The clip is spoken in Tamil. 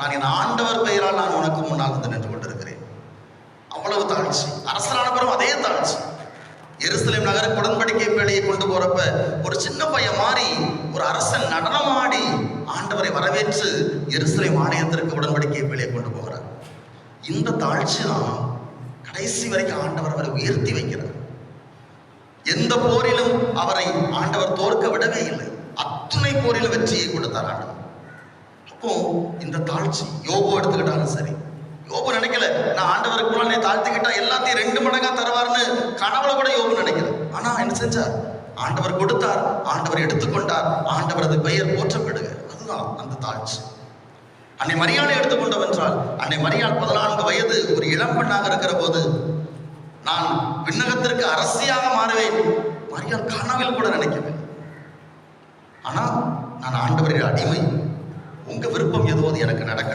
நான் என் ஆண்டவர் பெயரால் நான் உனக்கு முன்னால் வந்து நின்று கொண்டிருக்கிறேன். அவ்வளவு தாழ்ச்சி. அரசரான பிறகு அதே தாழ்ச்சி. எருசலேம் நகருக்கு உடன்படிக்கை பேழையை கொண்டு போறப்ப ஒரு சின்ன பையன் மாறி ஒரு அரசன் நடனமாடி ஆண்டவரை வரவேற்று எருசலேம் ஆலயத்திற்கு உடன்படிக்கை பேழையை கொண்டு போகிறார். இந்த தாழ்ச்சி தான் கடைசி வரைக்கும் ஆண்டவர் அவரை உயர்த்தி வைக்கிறார். எந்த போரிலும் அவரை ஆண்டவர் தோற்க விடவே இல்லை. அத்துணை போரிலும் வெற்றியை கொடுத்தார் ஆண்டவர். அப்போ இந்த தாழ்ச்சி யோபு எடுத்துக்கிட்டாலும் சரி, யோபு நினைக்கல நான் ஆண்டவருக்கு தாழ்த்திக்கிட்டா எல்லாத்தையும் 2 மடங்கா தருவார்னு கனவுல கூட யோபு நினைக்கல. ஆனா என்ன செஞ்சார்? ஆண்டவர் கொடுத்தார், ஆண்டவர் எடுத்துக்கொண்டார், ஆண்டவரது பெயர் போற்றப்படுக. அதுதான் அந்த தாழ்ச்சி. அன்னை மரியாதை எடுத்துக்கொண்டவென்றால், அன்னை மரியாள் 14 வயது ஒரு இளம் பெண்ணாக இருக்கிற போது நான் விண்ணகத்திற்கு அரசியாக மாறுவேன் மரியாள் கனவில் கூட நினைக்கவில்லை. ஆனா நான் ஆண்டவரின் அடிமை, உங்க விருப்பம் ஏதோ எனக்கு நடக்க